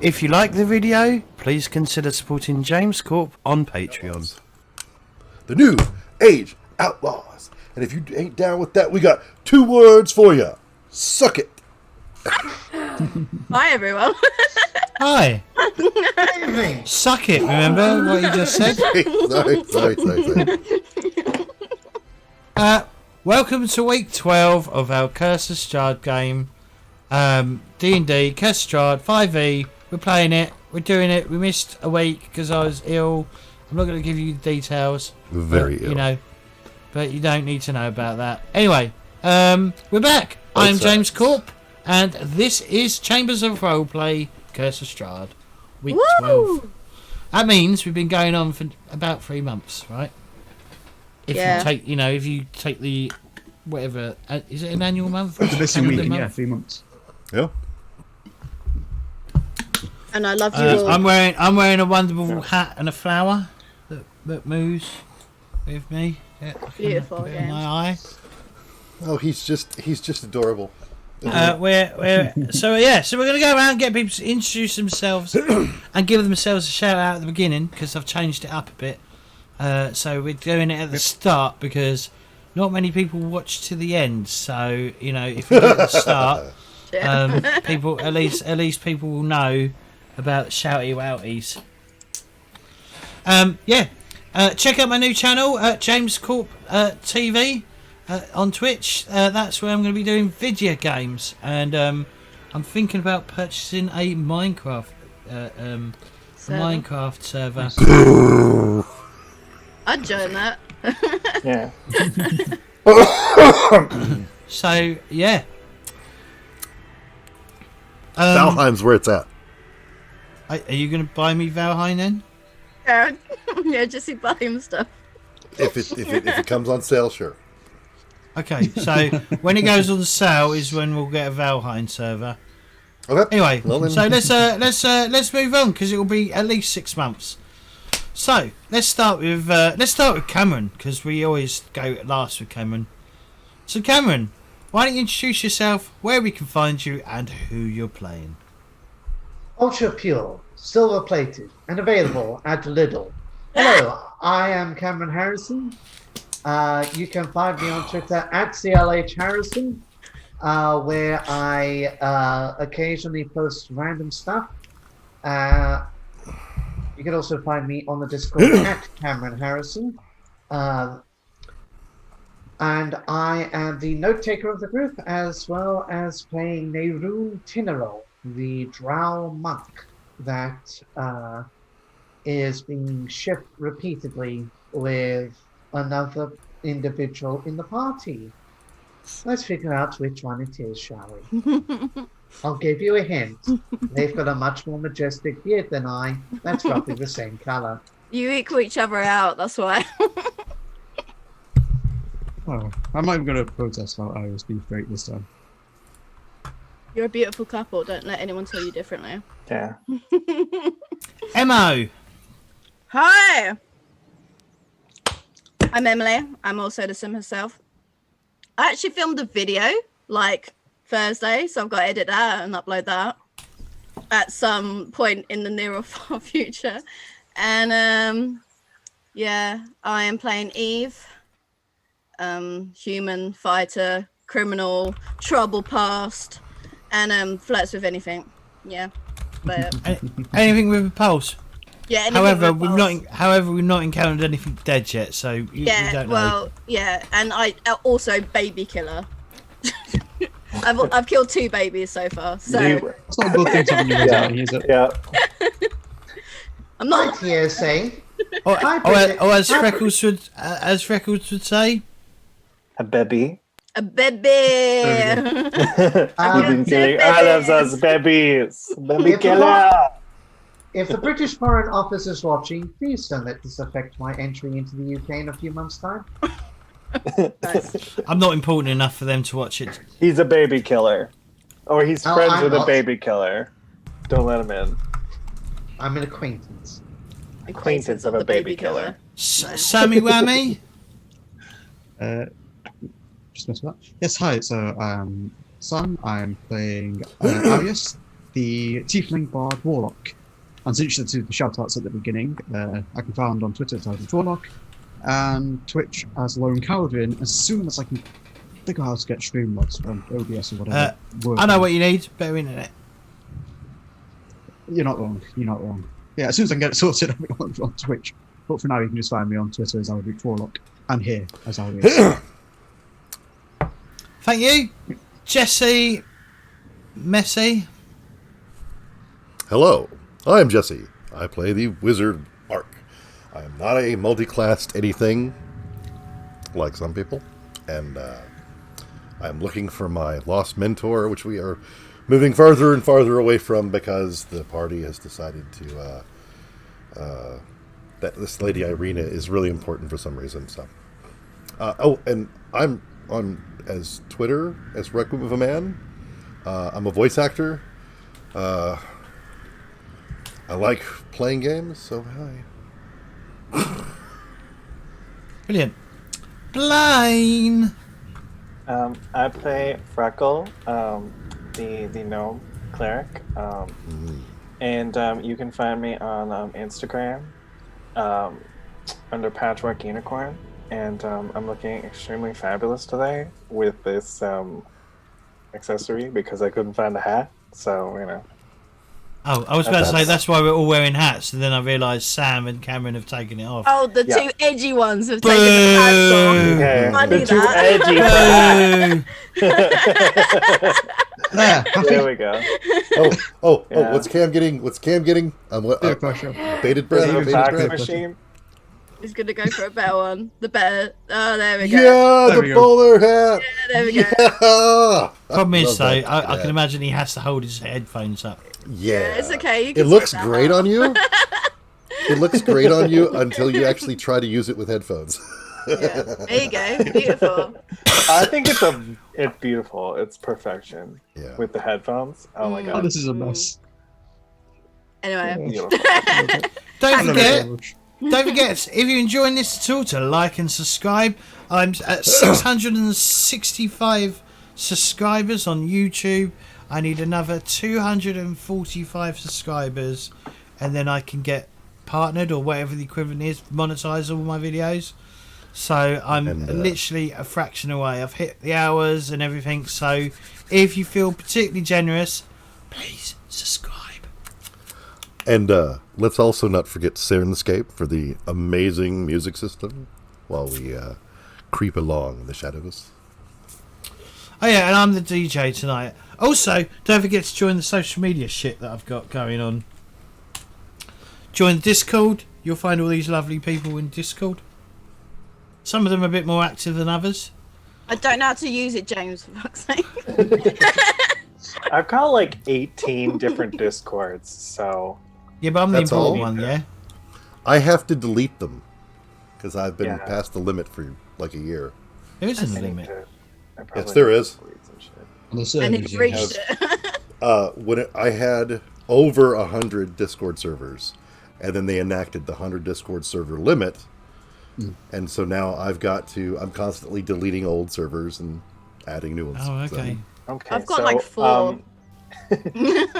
If you like the video, please consider supporting James Corp on Patreon. The New Age Outlaws. And if you ain't down with that, we got 2 words for you. Suck it. Hi, everyone. Hi. Suck it, remember what you just said? Sorry. Welcome to week 12 of our Castle Strahd game. D&D, Castle Strahd, 5e. We're playing it. We're doing it. We missed a week because I was ill. I'm not going to give you the details. Very ill. You know, but you don't need to know about that. Anyway, we're back. I'm James Corp, and this is Chambers of Roleplay, Castle Strahd, week 12. That means we've been going on for about 3 months, right? If you take the whatever, is it an annual month? The missing week, yeah, 3 months. Yeah. And I love you all. I'm wearing a wonderful hat and a flower that moves with me. Yeah, Beautiful, yeah. My eye. Oh, he's just adorable. So we're gonna go around and get people to introduce themselves and give themselves a shout out at the beginning because I've changed it up a bit. So we're doing it at the start because not many people watch to the end. So if you do it at the start, people at least people will know about shouty wouties. Check out my new channel, James Corp TV. On Twitch, that's where I'm going to be doing video games, and I'm thinking about purchasing a Minecraft server. I'd join that. Yeah. So yeah, Valheim's where it's at. are you going to buy me Valheim then? Yeah, just see buy him stuff. If it comes on sale, sure. Okay, so when it goes on sale is when we'll get a Valheim server. Okay. Anyway, well, then... so let's move on because it will be at least 6 months. So let's start with Cameron because we always go last with Cameron. So Cameron, why don't you introduce yourself, where we can find you, and who you're playing? Ultra pure, silver plated, and available at Lidl. Hello, I am Cameron Harrison. You can find me on Twitter at CLHHarrison, where I occasionally post random stuff. You can also find me on the Discord at Cameron Harrison. And I am the note taker of the group, as well as playing Nerun Tinero, the drow monk that is being shipped repeatedly with another individual in the party. Let's figure out which one it is, shall we? I'll give you a hint. They've got a much more majestic beard than I. That's roughly the same colour. You equal each other out, that's why. Oh, I'm not even going to protest about Iris being straight this time. You're a beautiful couple. Don't let anyone tell you differently. Yeah. Emo. Hi. I'm Emily. I'm also the sim herself. I actually filmed a video like Thursday, so I've got to edit that and upload that at some point in the near or far future. And I am playing Eve, human fighter, criminal, trouble past, and flirts with anything. Yeah, but anything with a pulse. yeah. However, we've not encountered anything dead yet, so you don't know. And I also baby killer. I've killed 2 babies so far. So It's not a good thing to have you out, is it? Yeah. I'm not. TSA. As Freckles would say, A baby. A baby. You've been killing all of those babies. Baby If killer. If the British Foreign Office is watching, please don't let this affect my entry into the UK in a few months' time. Nice. I'm not important enough for them to watch it. He's a baby killer. Or he's No, friends I'm with not. a baby killer. Don't let him in. I'm an acquaintance. Acquaintance of a baby killer. Sammy Whammy. Just missed that. Yes, hi. So, Sam, I'm playing Arius, the Tiefling Bard Warlock. And since you did the shout-outs at the beginning, I can find on Twitter as Irish Warlock, and Twitch as Lone Cowardin, as soon as I can figure out how to get Streamlabs on OBS or whatever. I know what you need. Better internet. You're not wrong. You're not wrong. Yeah, as soon as I can get it sorted, I'll be on Twitch. But for now, you can just find me on Twitter as Irish Warlock, and here as Irish. Thank you, Jesse Messi. Hello, I'm Jesse. I play the Wizard Mark. I am not a multi-classed anything like some people, and I'm looking for my lost mentor, which we are moving farther and farther away from because the party has decided to that this lady Irina is really important for some reason. So, and I'm on as Twitter as Requiem of a Man. I'm a voice actor. I like playing games, so hi. Brilliant. Blaine. I play Freckle, the gnome cleric, and you can find me on Instagram under Patchwork Unicorn, and I'm looking extremely fabulous today with this accessory because I couldn't find a hat, so you know. Oh, I was about to say that's why we're all wearing hats, and then I realised Sam and Cameron have taken it off. Oh, the two edgy ones have taken the hats off. Okay. Funny The two that. edgy. There we go. Oh! Yeah. What's Cam getting? Bated breath. The Bated fax breath. machine. He's gonna go for a better one. The better. Oh, there we go. Yeah, There the we go. bowler hat. Yeah, there we go. Yeah. Problem is, though, love that. I can imagine he has to hold his headphones up. Yeah, It's okay. You It can looks take that great out. on you. It looks great on you until you actually try to use it with headphones. Yeah. There you go. Beautiful. I think it's beautiful. It's perfection. Yeah. With the headphones. Oh my Oh, god. this is a mess. Anyway. Beautiful. Don't forget, Rubbish. don't forget, if you're enjoying this at all, to like and subscribe. I'm at 665 subscribers on YouTube. I need another 245 subscribers, and then I can get partnered or whatever the equivalent is, monetize all my videos. So I'm literally a fraction away. I've hit the hours and everything. So if you feel particularly generous, please subscribe. And let's also not forget Sirenscape for the amazing music system while we creep along in the shadows. Oh yeah, and I'm the DJ tonight. Also, don't forget to join the social media shit that I've got going on. Join the Discord. You'll find all these lovely people in Discord. Some of them are a bit more active than others. I don't know how to use it, James, for fuck's sake. I've got like 18 different Discords, so Yeah, but I'm the That's all? important one, yeah? I have to delete them because I've been Yeah. past the limit for like a year. There isn't I a need limit. to- I probably Yes, there need to is. delete some shit. On the And servers, he yeah. reached it. I had over 100 Discord servers, and then they enacted the 100 Discord server limit, and so now I'm constantly deleting old servers and adding new ones. Oh, okay. Okay, I've got like 4.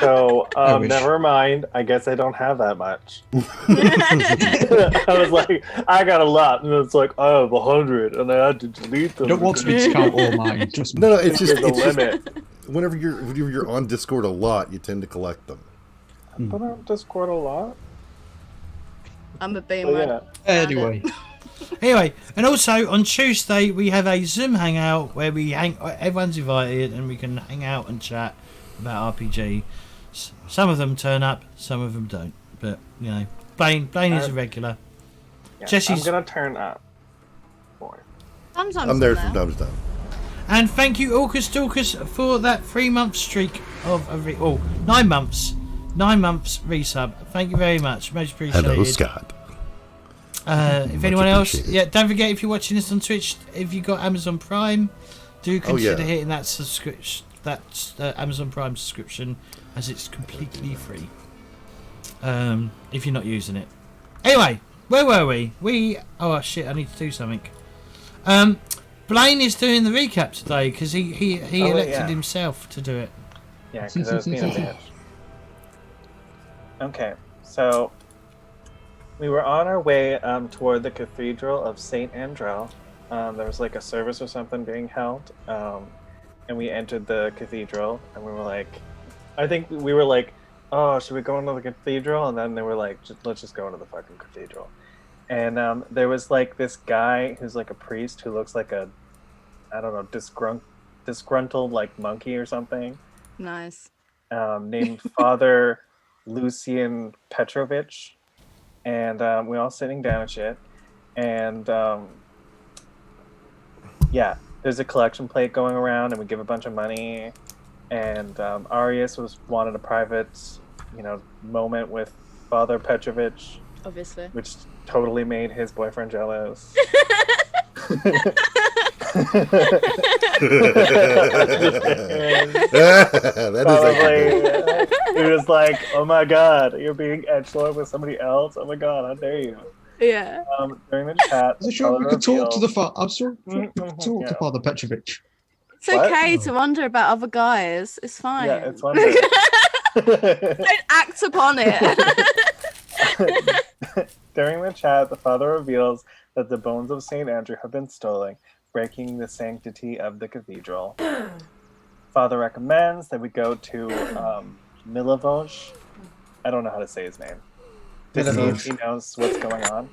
So I wish. never mind. I guess I don't have that much. I was like, I got a lot, and it's like I have 100, and I had to delete them. You don't want me to count all mine, trust me. No, it's There's just a it's just, limit. whenever you're on Discord a lot, you tend to collect them. But on Discord a lot. I'm a But beamer. yeah. Anyway, Anyway, and also on Tuesday we have a Zoom hangout where everyone's invited and we can hang out and chat about RPG. Some of them turn up, some of them don't. But you know, Blaine is a regular. Yeah, Jesse's- I'm gonna turn up. Boy. Sometimes I'm there from time to time. And thank you, Orcus Dorcas, for that 3-month streak of 9 months. 9 months resub. Thank you very much. Much appreciated. Hello, Scott. If anyone else, appreciated. don't forget, if you're watching this on Twitch, if you've got Amazon Prime, do consider yeah. hitting that subscription, Amazon Prime subscription, as it's completely free. If you're not using it. Anyway, where were we? Oh shit! I need to do something. Blaine is doing the recap today because he elected yeah. himself to do it. Yeah, because I was being a bitch. Okay, so we were on our way toward the Cathedral of Saint Andrel. There was like a service or something being held, and we entered the cathedral, and we were like, I think we were like, oh, should we go into the cathedral? And then they were like, let's just go into the fucking cathedral. And there was like this guy who's like a priest who looks like a, I don't know, disgruntled like monkey or something. Nice. Named Father Lucian Petrovich. And we're all sitting down and shit. And yeah, there's a collection plate going around, and we give a bunch of money. And Arius wanted a private, moment with Father Petrovich, Obviously. which totally made his boyfriend jealous. That is Probably, he was like, "Oh my god, you're being edgelord with somebody else. Oh my god, how dare you!" Yeah. During the chat, Is it sure we could talk to the father? I'm sure we could Mhm, talk yeah. to Father Petrovich. It's What? okay to wonder about other guys. It's fine. Yeah, it's wonderful. Don't act upon it. During the chat, the father reveals that the bones of Saint Andrew have been stolen, breaking the sanctity of the cathedral. Father recommends that we go to Milivoj. I don't know how to say his name. To see if he knows what's going on.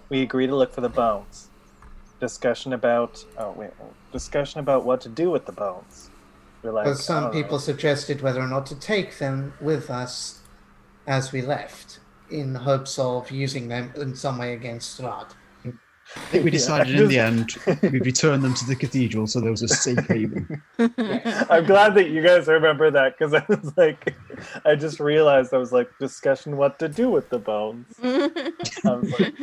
We agree to look for the bones. Discussion about what to do with the bones. We're like, But I some don't people know. suggested whether or not to take them with us as we left, in hopes of using them in some way against Strahd. I think we decided in the end we'd return them to the cathedral, so there was a safe haven. Yes. I'm glad that you guys remember that, because I was like, I just realized I was like, discussion what to do with the bones. I was like,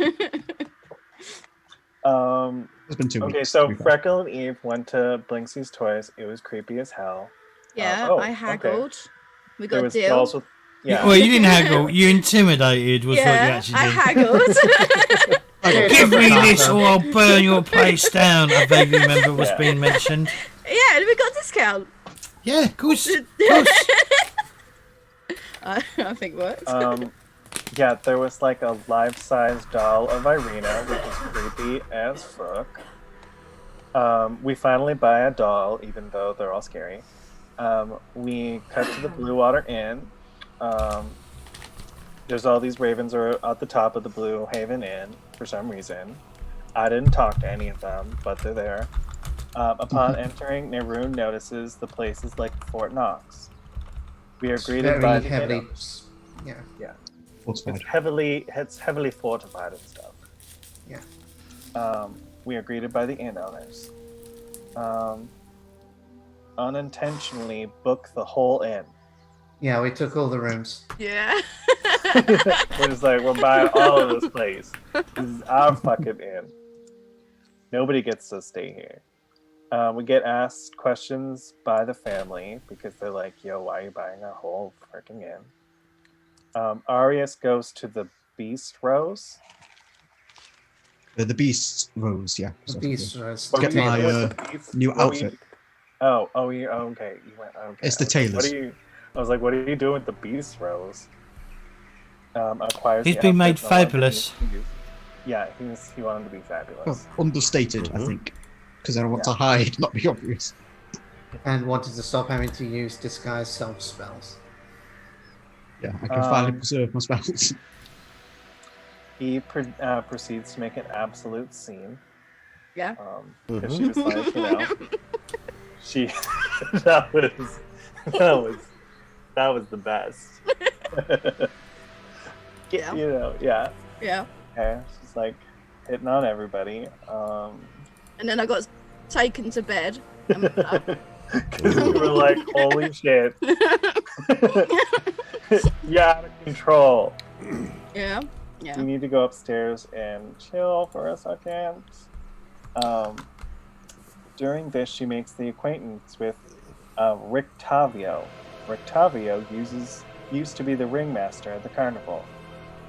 It's been 2 okay, weeks. so to be fair. Freckle and Eve went to Blinksy's Toys. It was creepy as hell. Yeah, oh, I haggled. We got There a was deal. dolls with, yeah. Well, you didn't haggle. You intimidated was what you Yeah, actually I did. haggled. Give me this or I'll burn your place down, I vaguely remember was Yeah. being mentioned. Yeah, and we got a discount. Yeah, of course. Of course. I think worked. Yeah, there was like a life-size doll of Irina, which is creepy as fuck. We finally buy a doll, even though they're all scary. We cut to the Blue Water Inn. There's all these ravens are at the top of the Blue Haven Inn for some reason. I didn't talk to any of them, but they're there. Upon entering, Neroon notices the place is like Fort Knox. We are greeted by Very the heavily. inners. Yeah. Fortified. It's heavily fortified and stuff. Yeah. We are greeted by the inn owners. Unintentionally book the whole inn. Yeah, we took all the rooms. Yeah. We're just like, we're buying all of this place. This is our fucking inn. Nobody gets to stay here. We get asked questions by the family because they're like, yo, why are you buying a whole freaking inn? Arius goes to the Beast Rose. The beasts rose, yeah. The beast was What Get were you my, doing with the beast? new What were outfit. okay. You went, okay. It's the tailors. I was like, what are you doing with the Beast Rose? Acquires He's the been made outfit no longer fabulous. used. Yeah, he wanted to be fabulous. Well, understated, I think. Because I don't want to hide, not be obvious. and wanted to stop having to use disguise self spells. Yeah, I can finally preserve my spells. He proceeds to make an absolute scene. Yeah. Because she was like, she that was the best. Yeah. Yeah. Yeah. Okay, she's like hitting on everybody. And then I got taken to bed. Because we were like, holy shit. You're out of control. Yeah. You Yeah. need to go upstairs and chill for a second. During this, she makes the acquaintance with Rictavio. Rictavio used to be the ringmaster at the carnival.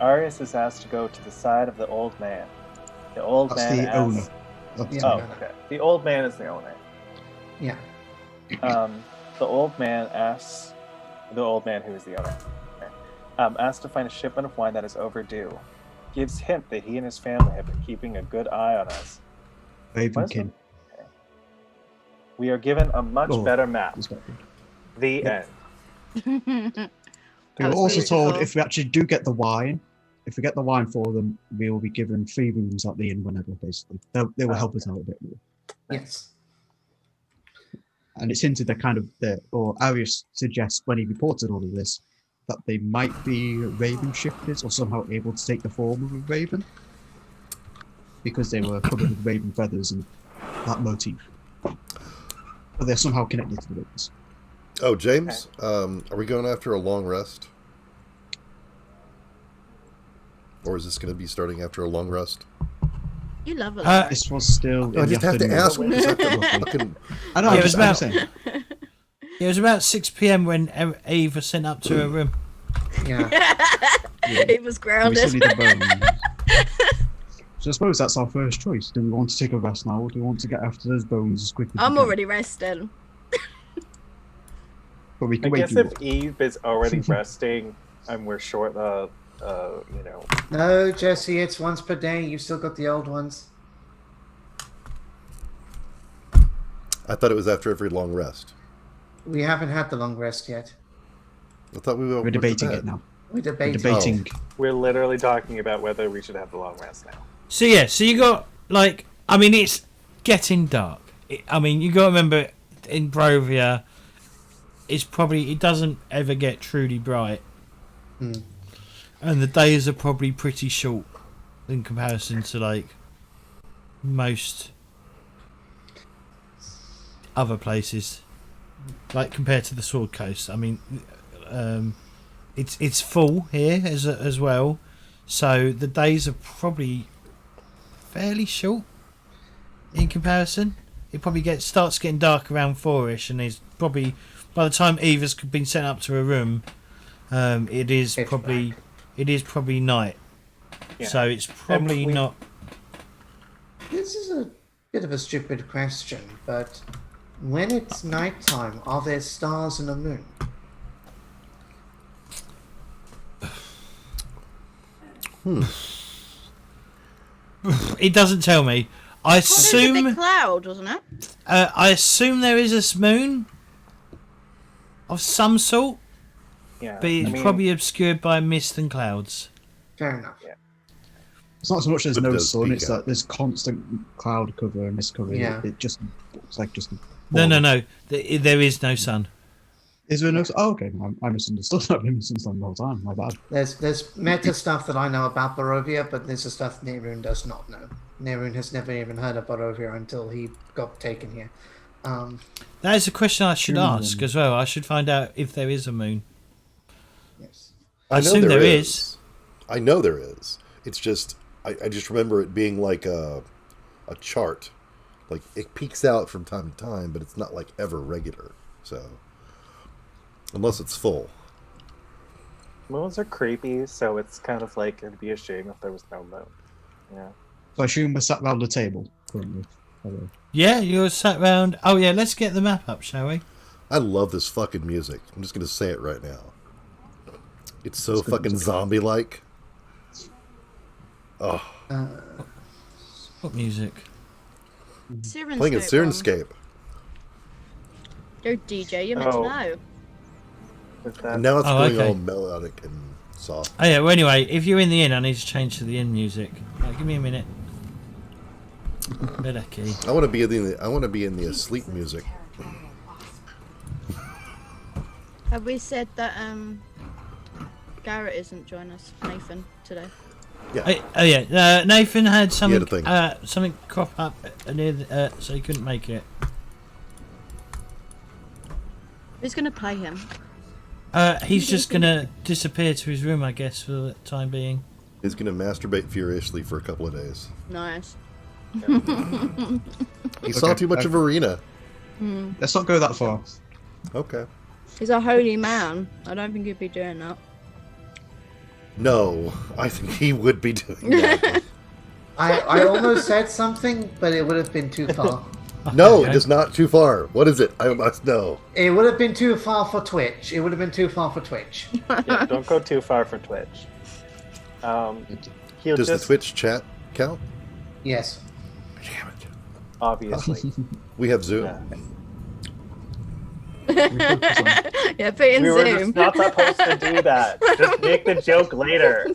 Arius is asked to go to the side of the old man. The old That's man the asks, owner. That's Yeah. Oh, okay. The old man is the owner. Yeah. The old man asks, the old man who is the owner, Asked to find a shipment of wine that is overdue. Gives hint that he and his family have been keeping a good eye on us. Ravenkin. Okay. We are given a much better map. The end. We were also told if we actually do get the wine, if we get the wine for them, we will be given 3 rooms at the inn whenever, basically. They will help us out a bit more. Yes. And it's hinted that or Arius suggests when he reported all of this, that they might be raven shifters or somehow able to take the form of a raven. Because they were covered with raven feathers and that motif. But they're somehow connected to the ravens. Oh, James, are we going after a long rest? Or is this going to be starting after a long rest? You love it. This was still. I just have to ask. I know. It was I'm about. saying. It was about 6 p.m. when Eve was sent up to her room. Yeah. It was We grounded. still need the bones. So I suppose that's our first choice. Do we want to take a rest now, or do we want to get after those bones as quickly as I'm we can? already resting. But we I can wait. guess if Eve is already resting and we're short, No, Jesse, it's once per day. You've still got the old ones. I thought it was after every long rest. We haven't had the long rest yet. I thought we were We're debating it now. We're We're debating. debating. we're literally talking about whether we should have the long rest now. So yeah, so you got it's getting dark. You got to remember in Brovia, it doesn't ever get truly bright, and the days are probably pretty short in comparison to most other places, compared to the Sword Coast. It's full here as well, so the days are probably fairly short in comparison. It probably starts getting dark around 4ish, and is probably by the time Eve has been sent up to her room, it is probably night. Yeah. So it's probably not. This is a bit of a stupid question, but when it's nighttime, are there stars and a moon? It doesn't tell me. I There's a assume. big cloud, wasn't it? I assume there is a moon of some sort, Yeah, but it's probably obscured by mist and clouds. Fair enough. It's not so much there's But no it does sun; peak it's out. that there's constant cloud cover and mist cover. Yeah. It just looks like just. No. There is no sun. Is there no? Oh, okay. I misunderstood. I've been misunderstanding the whole time. My bad. There's meta stuff that I know about Barovia, but there's the stuff Nerun does not know. Nerun has never even heard of Barovia until he got taken here. That is a question I should True. ask as well. I should find out if there is a moon. Yes. I assume there is. I know there is. It's just I just remember it being like a chart. Like it peaks out from time to time, but it's not ever regular. So unless it's full. moons are creepy, so it's kind of it'd be a shame if there was no moon. Yeah. So I assume we're sat round the table currently. Hello. Yeah, you're sat round. Oh yeah, let's get the map up, shall we? I love this fucking music. I'm just gonna say it right now. It's so It's good fucking music. zombie-like. Oh, What music? Sirenscape. playing a one. Sirenscape. Yo, DJ, you're meant to Oh. know. Is that, And now it's Oh, going okay. all melodic and soft. Oh yeah. Well, anyway, if you're in the inn, I need to change to the inn music. Right, give me a minute. Better key. I want to be in the asleep music. Have we said that Garrett isn't joining us, Nathan, today? Oh yeah. Nathan had something. thing. Something crop up near, so he couldn't make it. Who's going to play him? He's just gonna disappear to his room, I guess, for the time being. He's going to masturbate furiously for a couple of days. Nice. He saw too much of Arena. Let's not go that far. Okay. He's a holy man. I don't think he'd be doing that. No, I think he would be doing that. I almost said something, but it would have been too far. No, it is not too far. What is it? I must know. It would have been too far for Twitch. It would have been too far for Twitch. Yeah, don't go too far for Twitch. He'll Does just the Twitch chat count? Yes. Damn it. obviously. We have Zoom. Yeah, put in We were Zoom. just not supposed to do that. Just make the joke later.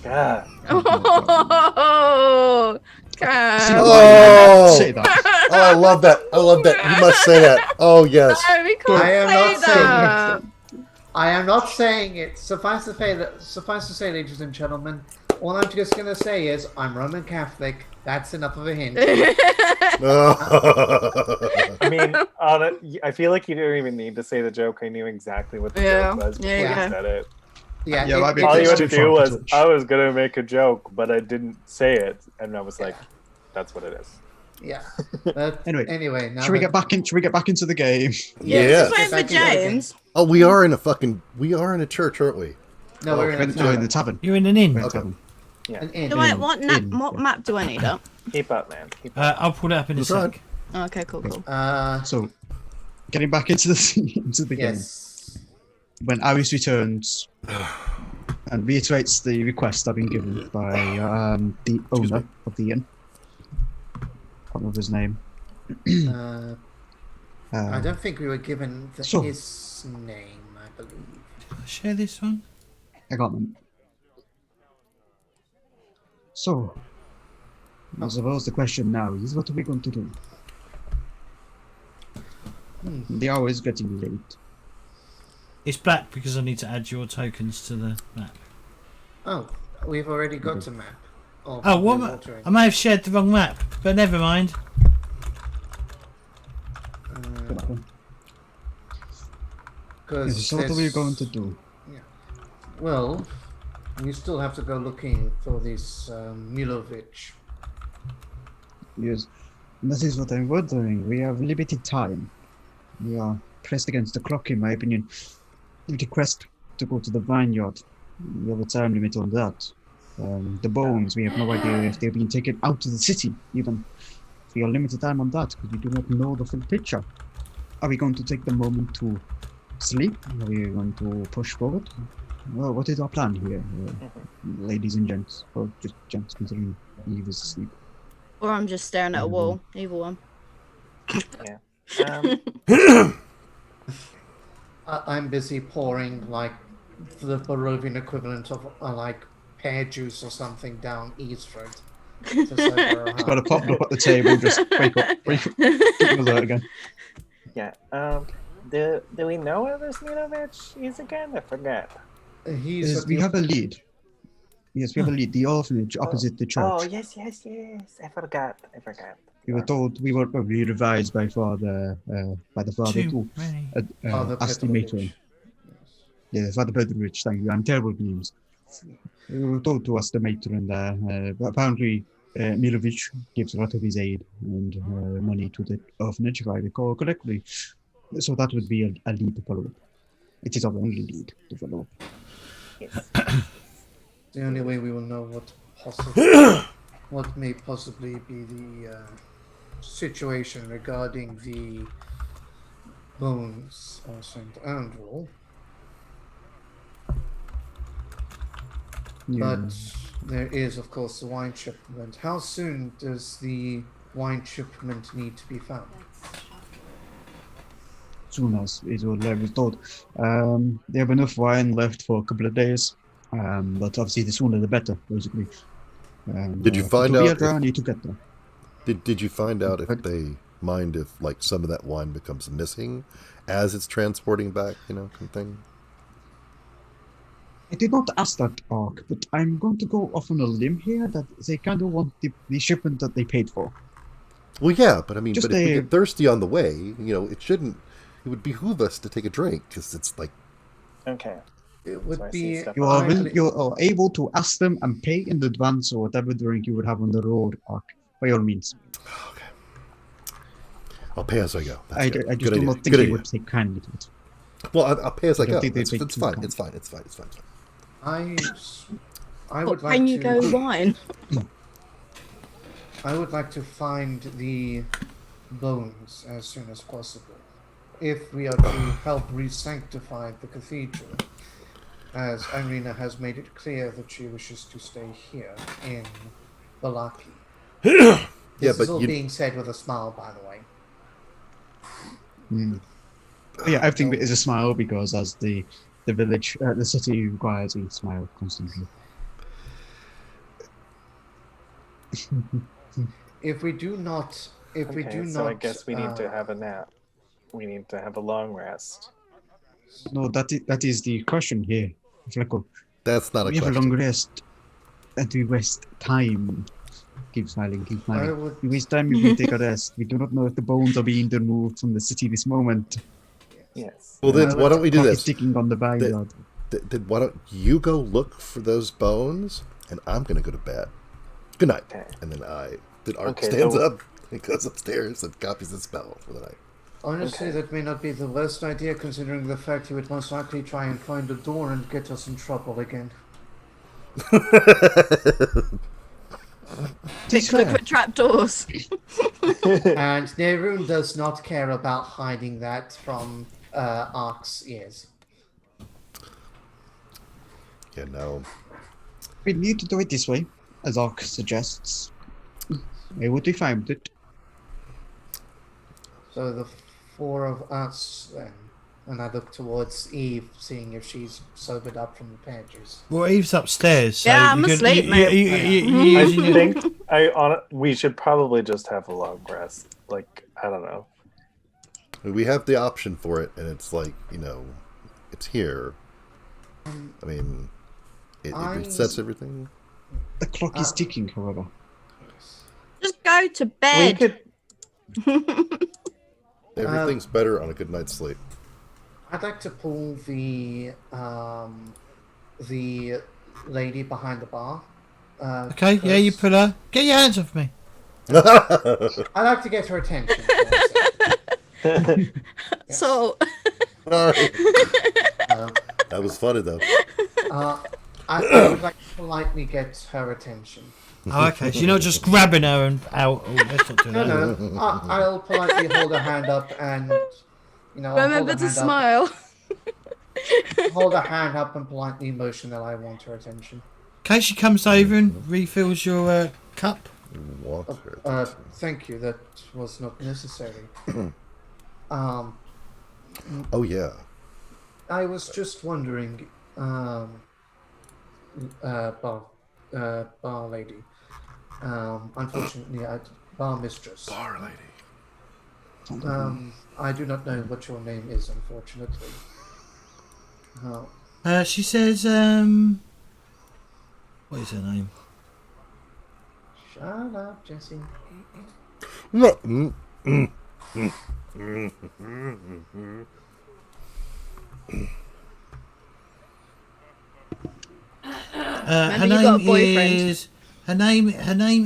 God. Oh, God. Oh! Say that. Oh, I love that. I love that. You must say that. Oh, yes. No, we can't I am say not saying that. I am not saying it. Suffice to say, ladies and gentlemen, all I'm just going to say is I'm Roman Catholic. That's enough of a hint. I mean, I feel like you didn't even need to say the joke. I knew exactly what the joke was before Yeah, you yeah. said it. Yeah, Yeah, that'd be All you had too to far do for was, Twitch. I was going to make a joke, but I didn't say it. And I was like, that's what it is. yeah. But Anyway, now should we that- get back in? Should we get back into the game? Yeah. Just wait for James. Oh, we are in a church, aren't we? No, we're in We're a in the tavern. You're in an inn. We're in the Okay. tavern. Yeah. an inn. So wait, what yeah. map do I need up? Keep up, man. Keep up. I'll pull it up in a That's right. sec. Okay, cool. So, getting back into the game. Yes. When Aris returns and reiterates the request I've been given by the owner of the inn. I can't remember his name. I don't think we were given So- his name, I believe. Share this one. I got them. So, I suppose the question now is, what are we going to do? The hour is getting late. It's black because I need to add your tokens to the map. Oh, we've already got a map. Oh, the what? watering. I may have shared the wrong map, but never mind. Because So what are we going to do? Well, we still have to go looking for this Milovic. Yes, that is what I'm wondering. We have limited time. We are pressed against the clock, in my opinion. We request to go to the vineyard. We have a time limit on that. The bones, we have no idea if they're being taken out of the city, even. We are limited time on that because we do not know the full picture. Are we going to take the moment to sleep? Are we going to push forward? Well, what is our plan here, ladies and gents? Or just gents, considering Eve is asleep. Or I'm just staring at a wall. Either one. I'm busy pouring like the Barovian equivalent of like pear juice or something down Eastford. Got a popped up at the table, just wake up, get alert again. Yeah. Do we know where this Milovic is again? I forget. We have a lead. Yes, we have a lead. The orphanage opposite the church. Oh, yes. I forgot. We were told we were probably revised by the father Too too. many. Father Asked the Petrovich. matron. Yeah, Father Petrovich, thank you. I'm terrible with names. We were told to ask the matron there. But apparently, Milovic gives a lot of his aid and money to the orphanage, if I recall correctly. So that would be a lead to follow up. It is our only lead to follow up. Yes. The only way we will know what may possibly be the situation regarding the bones of St. Andrew. Yeah. But there is, of course, the wine shipment. How soon does the wine shipment need to be found? Soon as is what I was told. They have enough wine left for a couple of days, but obviously the sooner the better, basically. Did you find it'll be out a journey to get there. Did you find out if they mind if like some of that wine becomes missing as it's transporting back, kind of thing? I did not ask that, Ark, but I'm going to go off on a limb here that they kind of want the shipment that they paid for. Well, yeah, but I mean, Just but if we get thirsty on the way, it would behoove us to take a drink because it's like. Okay. It would So I see be. stuff. You are able to ask them and pay in advance or whatever drink you would have on the road, Ark, by all means. Okay. I'll pay as I go. That's I good. just Good do idea. not think Good they idea. would take kindly to it. Well, I'll pay as I I don't go. think they It's take fine. too It's fine. It's fine. I What would like can you to. go wine? I would like to find the bones as soon as possible, if we are to help re-sanctify the cathedral, as Irina has made it clear that she wishes to stay here in Balaki. Yeah, This is but all you. being said with a smile, by the way. But yeah, everything is a smile because as the village, the city requires a smile constantly. If we do not, So I guess we need to have a nap. We need to have a long rest. No, that is the question here, Fleckle. That's not a We have a long question. rest, and we waste time. Keep smiling, keep I smiling. would, We waste time if we take a rest. We do not know if the bones are being removed from the city this moment. Yes. Well, then why don't we do Clock is this? ticking on the vineyard. Then why don't you go look for those bones, and I'm gonna go to bed. Good night. Okay. And then Art Okay, stands so- up and goes upstairs and copies the spell for the night. honestly, Okay. that may not be the worst idea, considering the fact he would most likely try and find a door and get us in trouble again. Fix liquid trapdoors. And Nerun does not care about hiding that from Ark's ears. Yeah, no. We need to do it this way, as Ark suggests. Where would we find it? So the four of us then. And I look towards Eve, seeing if she's sobered up from the pages. Well, Eve's upstairs. So Yeah, I'm you could- asleep, you- mate. you- I using your- think we should probably just have a long rest. Like, I don't know. We have the option for it, and it's like, it's here. I mean, it resets everything. The clock is ticking, however. Just go to We bed. could. Everything's better on a good night's sleep. I'd like to pull the lady behind the bar. Okay, yeah, you pull her. Get your hands off me. I like to get her attention. So, That was funny, though. I would like to politely get her attention. Oh, okay, so you're not just grabbing her and out. Oh, let's not do No, that. no. I'll politely hold her hand up and, I'll remember hold her to hand smile. Up, hold her hand up and politely motion that I want her attention. Okay, she comes over and refills your cup. Water. Thank you. That was not necessary. Oh, yeah. I was just wondering, bar lady. Unfortunately, bar mistress. Bar lady. I do not know what your name is, unfortunately. She says, what is her name? Shut up, Jesse. No. Her Remember, you got a name boyfriend. is. Her name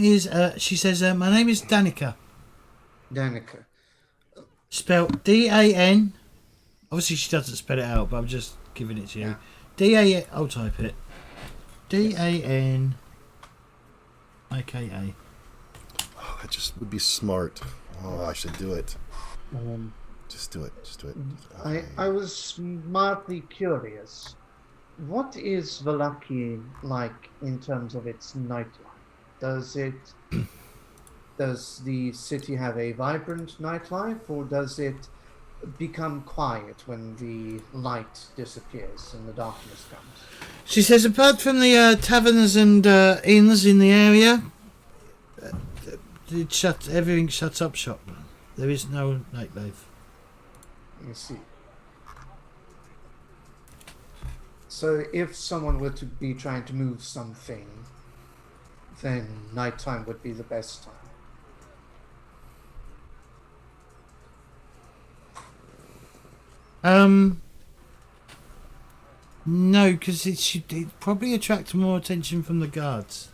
is. She says, my name is Danica. Danica. Spelled D-A-N. Obviously, she doesn't spell it out, but I'm just giving it to you. D-A-N. I'll type it. D-A-N. A-K-A. Oh, that just would be smart. Oh, I should do it. Just do it. Just do it. I was mildly curious. What is Valaki like in terms of its nightlife? Does the city have a vibrant nightlife, or does it become quiet when the light disappears and the darkness comes? She says, apart from the taverns and inns in the area, everything shuts up shop. There is no nightlife. You see. So if someone were to be trying to move something, then nighttime would be the best time. No, because it probably attract more attention from the guards.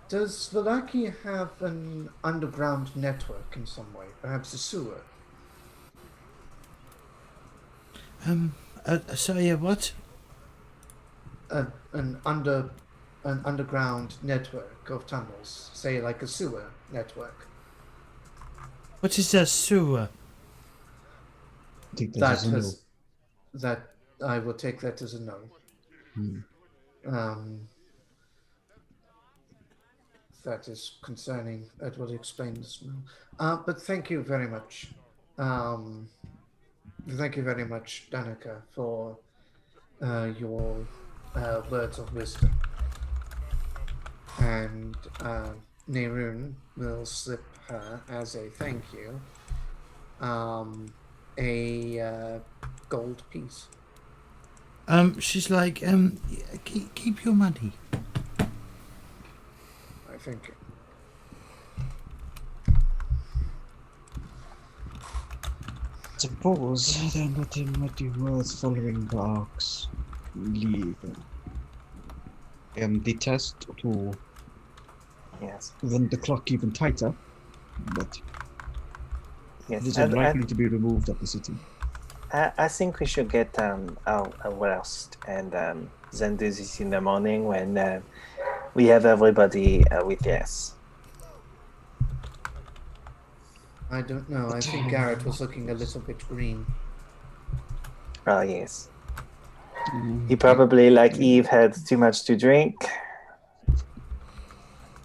Does Valaki have an underground network in some way? Perhaps a sewer? Sorry, what? An an underground network of tunnels, say like a sewer network. What is a sewer? I think That there's a no. has that I will take that as a no. That is concerning. That will explain the smell. But thank you very much. Thank you very much, Danica, for your words of wisdom. And Nerun will slip her as a thank you a gold piece. She's like, keep your money. I think. Suppose then that it might be worth following the Ark's lead. The test to Yes. run the clock even tighter, but Yes. it is unlikely to be removed at the city. I think we should get a rest and then do this in the morning when we have everybody with us. I don't know. I think Garrett was looking a little bit green. Oh, yes. He probably, like Eve, had too much to drink.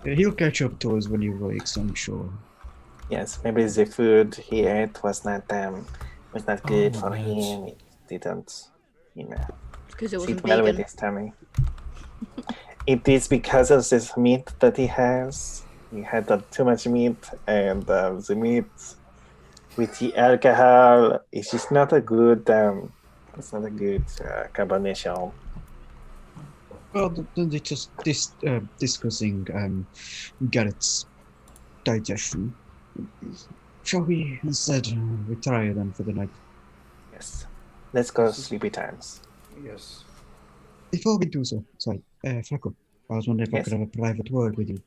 He'll catch up to us when he wakes, I'm sure. Yes, maybe the food he ate was not good for right. him. It didn't, Because it sit wasn't well with vegan. his tummy. It is because of this meat that he has. He had too much meat, and the meat with the alcohol is just not a good. It's not a good combination. Well, then they just discussing Garrett's digestion. Shall we instead retire then for the night? Yes, let's go sleepy times. Yes. Before we do so, sorry, Flacco, I was wondering if I could have a private word with you.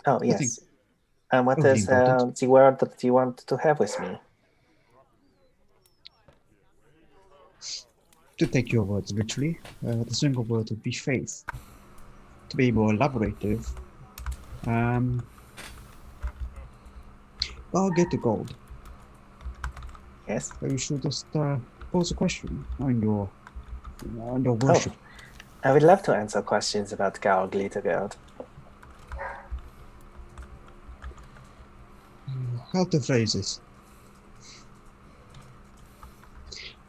Oh, Nothing yes. And what overly is important. the word that you want to have with me? To take your words literally, the single word would be faith. To be more elaborative, I'll get the gold. Yes. You should just pose a question on your worship. I would love to answer questions about Garl Glittergirl. How to phrase this?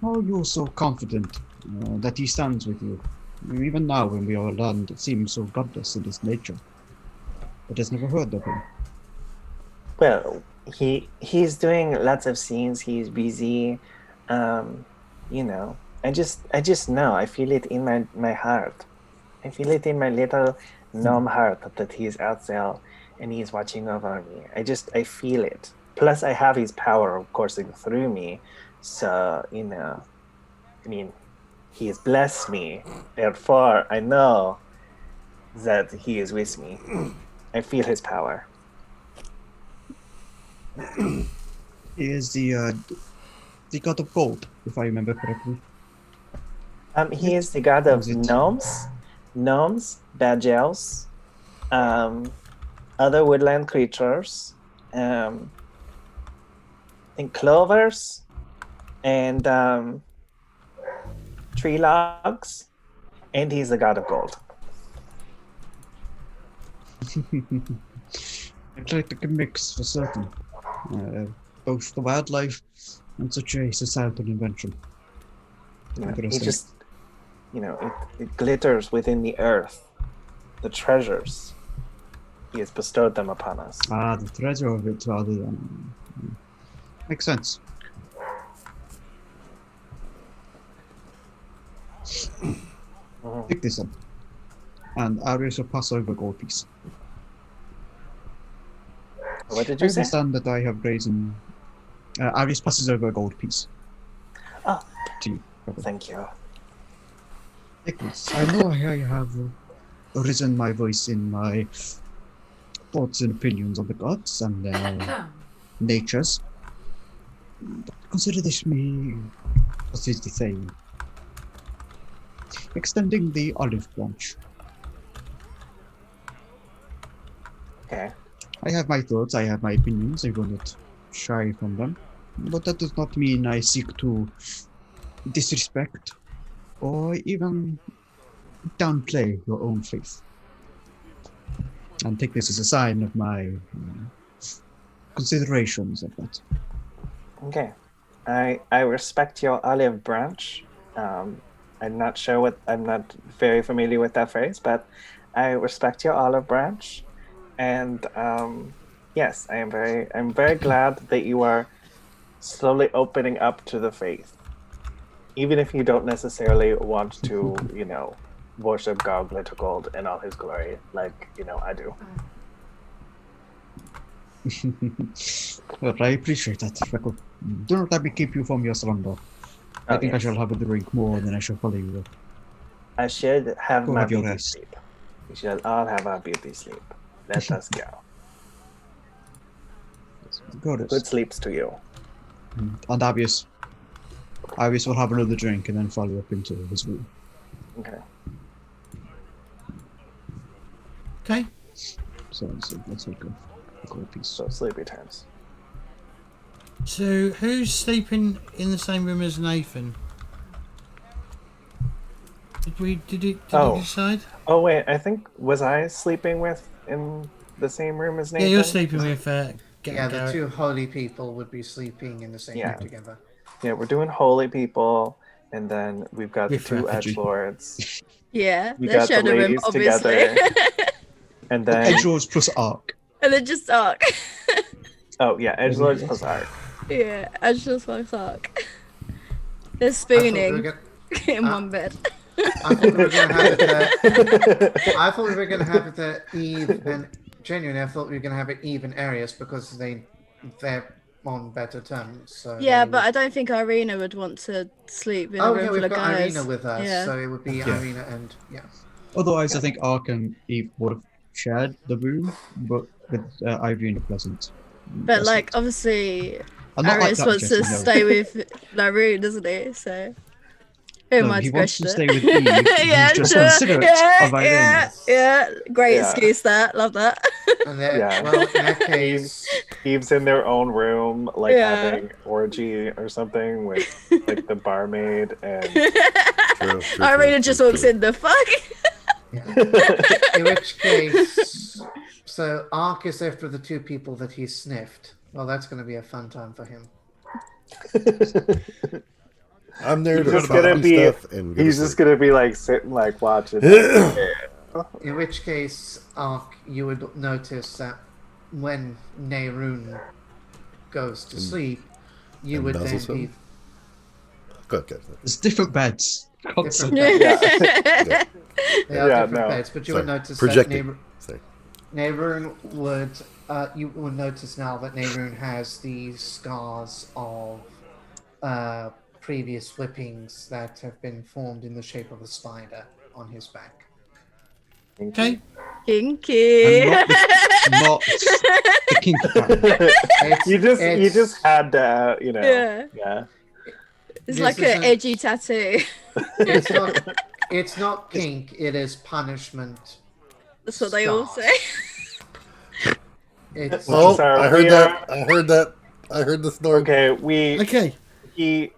How are you so confident that he stands with you? Even now, when we are learned, it seems so godless in his nature. But has never heard of him. Well, he's doing lots of scenes. He's busy. I just know. I feel it in my heart. I feel it in my little gnome heart that he's out there and he's watching over me. I feel it. Plus, I have his power coursing through me. So, he has blessed me. Therefore, I know that he is with me. I feel his power. He is the god of gold, if I remember correctly. He is the god of Is it- gnomes, badgers, other woodland creatures, and clovers, and tree logs, and he's the god of gold. Eclectic mix for certain. Both the wildlife and such a societal invention. He just, it glitters within the earth. The treasures. He has bestowed them upon us. The treasure of it rather than... Makes sense. Pick this up. And Arius will pass over gold piece. What did I you say? understand that I have brazen... Arius passes over a gold piece. Oh, to you. thank you. Take this. I know I have risen my voice in my thoughts and opinions on the gods and their natures. But consider this me, what is the saying? Extending the olive branch. Okay. I have my thoughts, I have my opinions, I will not shy from them. But that does not mean I seek to disrespect or even downplay your own faith. And take this as a sign of my considerations of that. Okay. I respect your olive branch. I'm not very familiar with that phrase, but I respect your olive branch. And yes, I'm very glad that you are slowly opening up to the faith. Even if you don't necessarily want to, worship God Glitter Gold in all his glory, like, I do. Well, I appreciate that, Freckle. Do not let me keep you from your slumber. I think I yes. shall have a drink more than I shall follow you. I should have Go my have your beauty rest. sleep. We should all have our beauty sleep. Let us go. Go rest. Good sleeps to you. And Abius will have another drink and then follow up into his room. Okay. Okay. So let's take a cold piece. So sleepy times. So who's sleeping in the same room as Nathan? Did you decide? Oh wait, I think was I sleeping in the same room as Nathan? Yeah, you're sleeping with Yeah, the Garrett. two holy people would be sleeping in the same Yeah. room together. Yeah, we're doing holy people, and then we've got With the two effigy. edgelords. Yeah, We they're got the shadow room, ladies obviously. together. And then Edgelords plus Arc. And then just Ark. oh yeah, edgelords plus arc. Yeah, I just plus Ark. They're I thought we were spooning gonna- in one bed. I thought we were going to have it there. I thought we were going to have it there Eve and genuinely I thought we were going to have it Eve and Arius because they're on better terms. So Yeah, they but would- I don't think Irina would want to sleep in a Oh room yeah, full we've of got guys. Irina with us, Yeah. so it would be Yeah. Irina and yeah. Otherwise, I think Ark and Eve would have shared the room, but with Irina present. But like, obviously, I'm not like Arius that, wants to Jesse, no. stay with Laroon, doesn't he? So, who am No, I he to wants to question stay it? with Eve. Yeah, He's just sure. considerate of Irina. Yeah. Great Yeah. excuse that. Love that. And then, Yeah. well, in that case, Eve's in their own room, like Yeah. having orgy or something with like the barmaid and True, Irina just walks in. The fuck. in which case, so Ark is after the two people that he sniffed. Well, that's going to be a fun time for him. I'm there to just find gonna be stuff and go to he's just sleep. gonna be like sitting like watching. In which case, Ark, you would notice that when Nehruin goes to sleep, you and would then nuzzles be him? Go ahead, There's different beds. different Constantly. beds. Yeah. They are Yeah, different no. beds, but you Sorry, would notice projecting. that Sorry. Nehruin would. You will notice now that Nehruin has these scars of previous whippings that have been formed in the shape of a spider on his back. Okay. Kinky. And not the kinky part. It's, You it's- just had to, Yeah. It's This like an isn't- edgy tattoo. It's not. It's not kink. It is punishment. That's what they all Scars. say. It's Oh, Sorry, I heard we that. are- I heard that. I heard the snort. Okay, Okay. he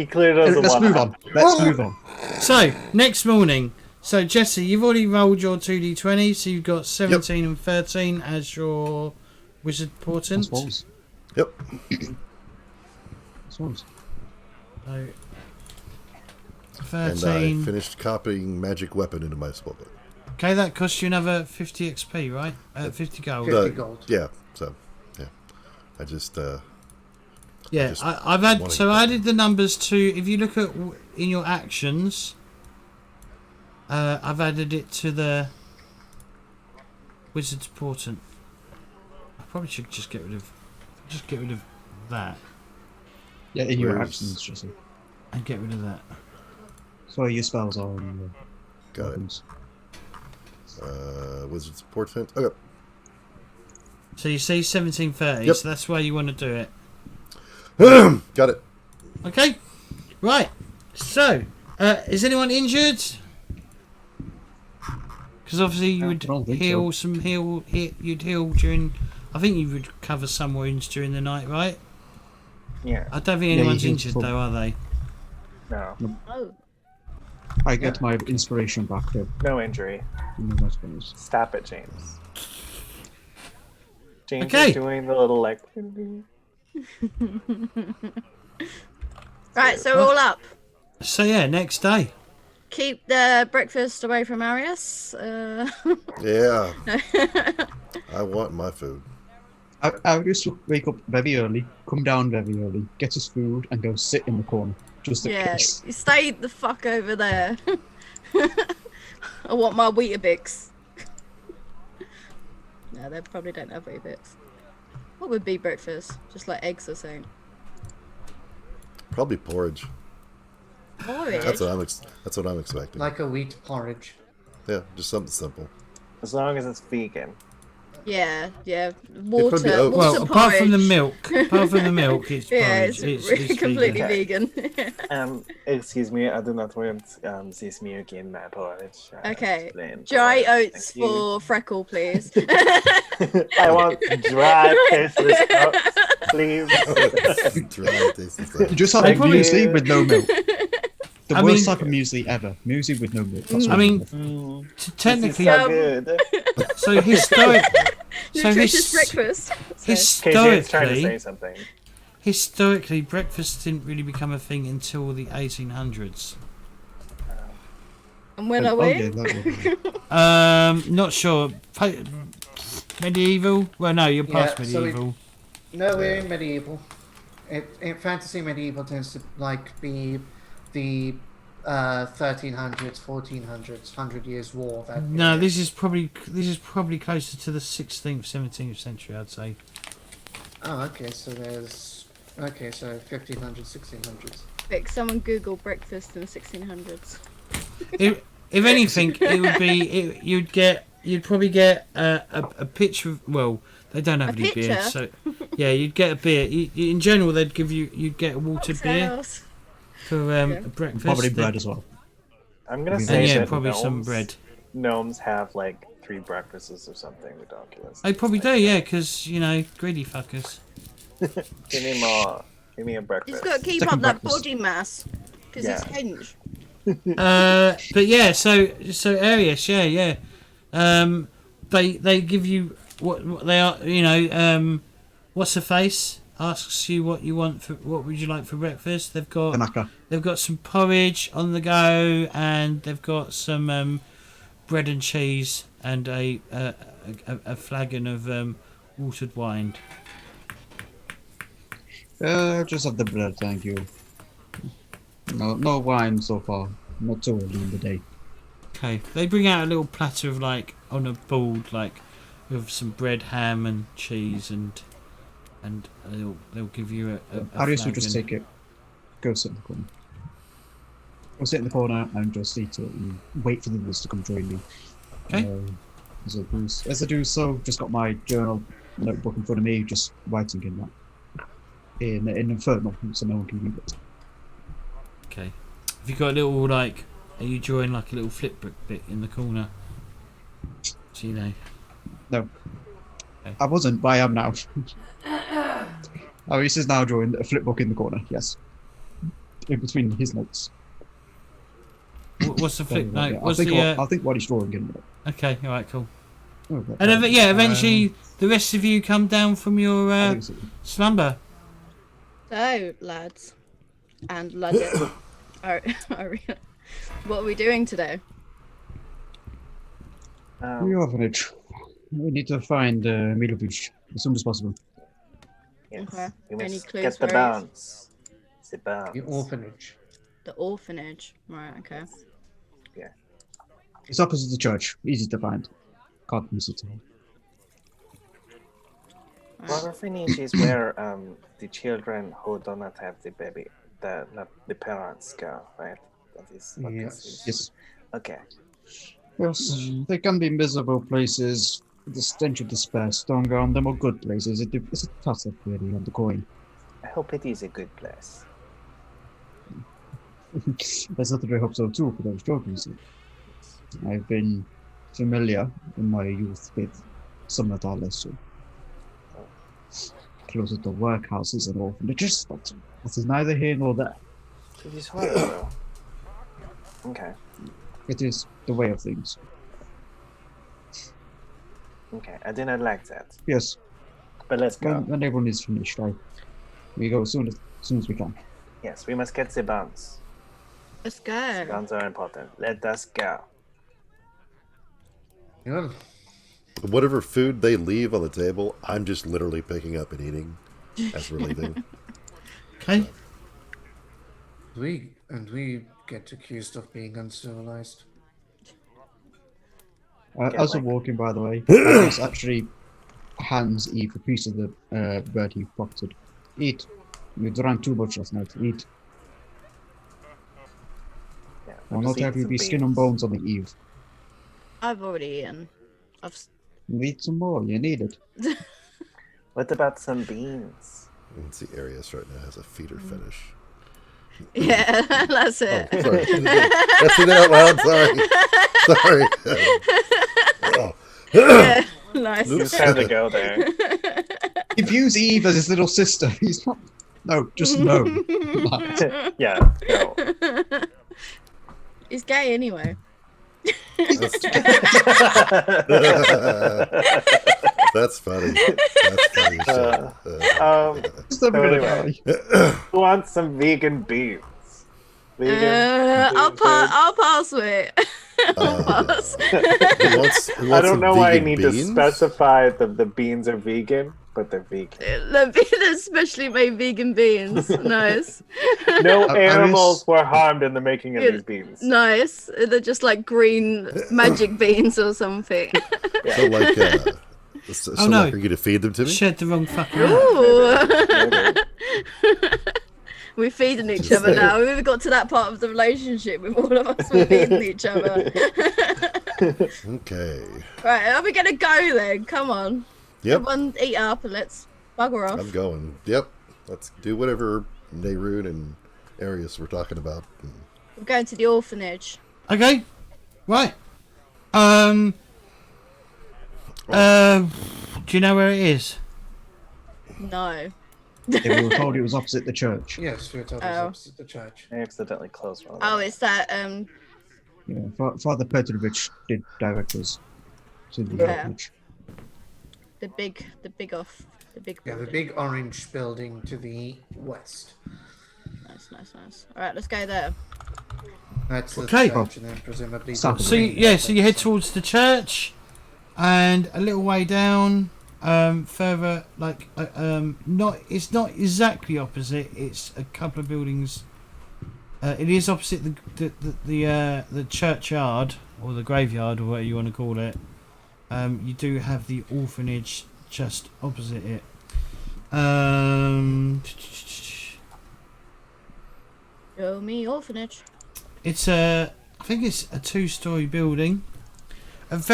clearly doesn't Let's want move to on. Let's move on. So next morning. So Jesse, you've already rolled your 2d20, so you've got 17 and 13 as your wizard portent. Swallows. Yep. Swallows. So And 13. I finished copying magic weapon into my spellbook. Okay, that costs you another 50 XP, right? 50 gold. 50 gold. Yeah. So, yeah. I just. Yeah, just I've had wanting so to- I added the numbers to. If you look at in your actions, I've added it to the wizard's portent. I probably should just get rid of that Yeah, in your Where's- actions, Jesse. and get rid of that. So your spells are on your Got it. weapons. Wizard's portent. Okay. So you see 1730, Yep. so that's where you want to do it. Got it. Okay, right. So, is anyone injured? Because Because obviously you would I don't think heal so. you'd heal during. I think you would cover some wounds during the night, right? Yeah. I don't think Yeah, you anyone's heal injured full. though, are they? No. Oh, I get my inspiration back there. No injury. Stop it, James. James Okay. is doing the little like. right. So we're all up. So yeah, next day. Keep the breakfast away from Arius. Yeah. I want my food. I would just wake up very early, come down very early, get his food, and go sit in the corner. Just in Yeah, case. you stay the fuck over there. I want my Weetabix. No, they probably don't have Weetabix. What would be breakfast? Just like eggs or something. Probably porridge. Porridge. That's what I'm expecting. Like a wheat porridge. Yeah, just something simple. As long as it's vegan. Yeah. probably Water. oats. Water Well, apart from the porridge. milk, it's Yeah, porridge. it's completely vegan. vegan. Excuse me, I do not want this milk in my porridge. Okay. Plain Dry porridge, oats thank you. for Freckle, please. I want dry tasteless oats, please. You just have Thank muesli you. with no milk. The I worst mean- type of muesli ever. Muesli with no milk. That's I what mean, This is technically, so good. so Nutritious breakfast. So, KJ is trying to say historically, something. historically, breakfast didn't really become a thing until the 1800s. and when are Oh, we? yeah, that one. Not sure. Medieval? Well, no, you're past Yeah, so medieval. No, we're in medieval. Fantasy medieval tends to like be the 1300s, 1400s, 100 Years War. That No, period. this is probably closer to the 16th, 17th century, I'd say. Oh, okay. So 1500s, 1600s. Quick, someone Google breakfast in the 1600s. If anything, it would be you'd probably get a picture of, well, they don't have A any picture? beer, so yeah, you'd get a beer. In general, you'd get a watered beer Cocktails. for breakfast. Probably bread as well. I'm gonna And say And yeah, that probably gnomes, some bread. Gnomes have like 3 breakfasts or something ridiculous. They probably do, yeah, because greedy fuckers. Give me more. Give me a You breakfast. just got to keep Second up that breakfast. body mass. Because it's Yeah. hinge. But yeah, so Arius, yeah. They give you what they are, what's the face? Asks you what would you like for breakfast. They've got Tanaka. some porridge on the go, and they've got some bread and cheese and a flagon of watered wine. Just have the bread, thank you. No wine so far. Not so early in the day. Okay, they bring out a little platter of on a board with some bread, ham, and cheese, and they'll give you a Arius would just flagon. take it. Go sit in the corner. I'll sit in the corner and just eat it and wait for the others to come join me. Okay. As I do so, just got my journal notebook in front of me, just writing in that. In Infernal, so no one can read it. Okay. Have you got a little are you drawing a little flip book bit in the corner? So No. I wasn't, but I am now. Arius is now drawing a flip book in the corner, yes. In between his notes. What's the flip Yeah, note? I'll What's think, the I'll think what he's drawing in a minute. okay, alright, cool. Oh, but- And eventually the rest of you come down from your I think so. slumber. So, lads and laddettes, what are we doing today? The orphanage. We need to find Milovic as soon as possible. Yes. Okay. We Any must clues get the where it is? bounce. The bounce. The orphanage. The orphanage. Right, okay. It's opposite the church. Easy to find. Can't miss it. Well, orphanage is where the children who do not have the baby, the parents go, right? That is what this is. Yes. Okay. Yes, they can be miserable places. The stench of despair stronger on them, or good places. It's a toss-up really on the coin. I hope it is a good place. I certainly hope so too for those children. I've been familiar in my youth with some of our lesson. Closer to workhouses and orphanages, but that is neither here nor there. It is horrible. Okay. It is the way of things. Okay. I did not like that. Yes, But let's go. when everyone is finished, we go as soon as we can. Yes, we must get the bombs. Let's The go. bombs are important. Let us go. Yeah. Whatever food they leave on the table, I'm just literally picking up and eating as we're leaving. Okay. We get accused of being uncivilized. As we're walking, by the way, Alex actually hands Eve a piece of the bird he pocketed. Eat. You drank too much last night. Eat. Yeah. I'll just not eat have you some be skin and beans. bones on the Eve. I've already eaten. Eat some more. You need it. What about some beans? You can see Arius right now has a feeder fetish. Yeah, that's it. Oh, sorry. Let's say that out loud. Sorry. Oh. Yeah, nice. You just had to go there. He views Eve as his little sister. He's not. No, just no. Yeah. No. He's gay anyway. That's funny. That's funny. as shit. He's never gonna Anyway. die. Who wants some vegan beans? I'll pass with it. I'll pass. Who wants I don't some know why I vegan need beans? to specify that the beans are vegan, but they're vegan. The specially made vegan beans. Nice. No I animals were harmed in the making of these beans. Nice. They're just like green magic beans or something. So like, so Oh, no. like, are you gonna feed them to me? Shared the wrong fucking. Out. Ooh. We're feeding each other now. We've got to that part of the relationship with all of us. We're feeding each other. Okay. Right, are we gonna go then? Come on. Yep. Everyone eat up and let's bugger off. I'm going. Yep. Let's do whatever Nehruin and Arius were talking about. We're going to the orphanage. Okay. Right. Do you know where it is? No. Yeah, we were told it was opposite the church. Yes, we were told it was Oh. opposite the church. I accidentally closed one. Oh, it's that Yeah, Father Petrovich did direct us to the Yeah. orphanage. the big Yeah, the building. big orange building to the west. Nice. Alright, let's go there. That's the Okay. church, and then presumably. So So you head towards the church, and a little way down, further like it's not exactly opposite. It's a couple of buildings. It is opposite the churchyard or the graveyard or whatever you want to call it. You do have the orphanage just opposite it. Show me orphanage. It's I think it's a 2-story building. It's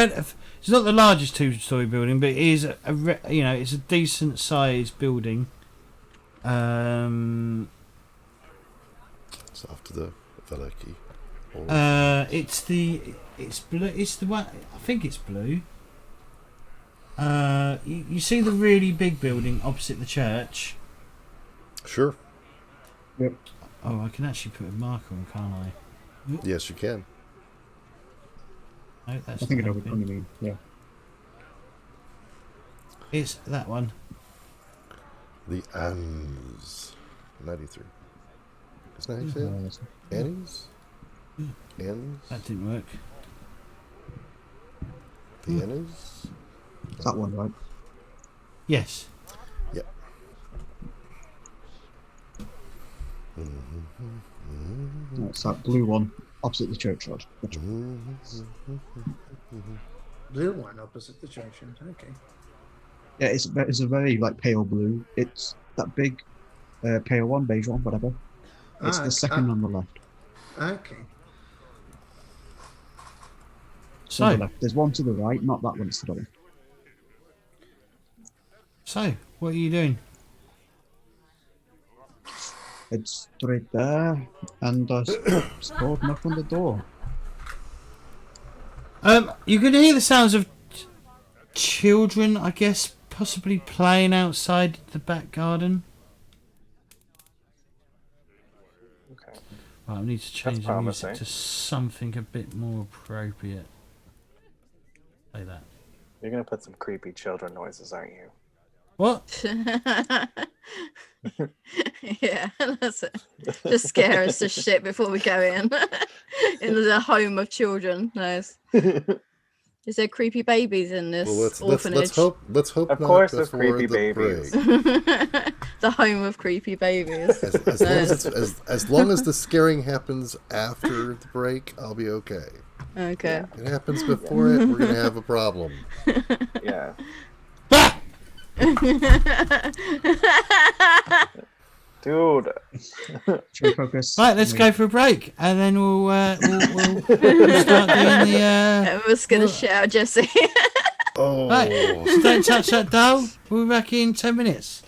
not the largest 2-story building, but it is it's a decent sized building. It's off to the Valaki. It's blue. It's the one. I think it's blue. You see the really big building opposite the church. Sure. Yep. Oh, I can actually put a marker on, can't I? Yes, you can. No, that's I think I know not which it. one you mean. Yeah. It's that one. The Annes. 93. Isn't that how you say it? Annie's? Annie's? That didn't work. The Annie's? That one, right? Yes. Yep. No, it's that blue one opposite the churchyard. Gotcha. Blue one opposite the churchyard. Okay. Yeah, it's a very like pale blue. It's that big pale one, beige one, whatever. It's the second on the left. Okay. So, On the left. There's one to the right, not that one. It's the other. so what are you doing? It's straight there, and I suppose knock on the door. You can hear the sounds of children, I guess, possibly playing outside the back garden. Okay. Right, I need to change the music promising. to something a bit more appropriate. Like that. You're gonna put some creepy children noises, aren't you? What? Yeah, that's it. Just scare us to shit before we go in. In the home of children. Nice. Is there creepy babies in this Well, orphanage? let's hope. Of not course there's before creepy the babies. break. The home of creepy babies. As long as the scaring happens after the break, I'll be okay. Okay. If it happens before it, we're gonna have a problem. Yeah. Dude. Should we focus? Right, let's go for a break, and then we'll start doing the. Everyone's gonna shout, Jesse. Oh, Right, so don't touch that dial. We'll be back in 10 minutes.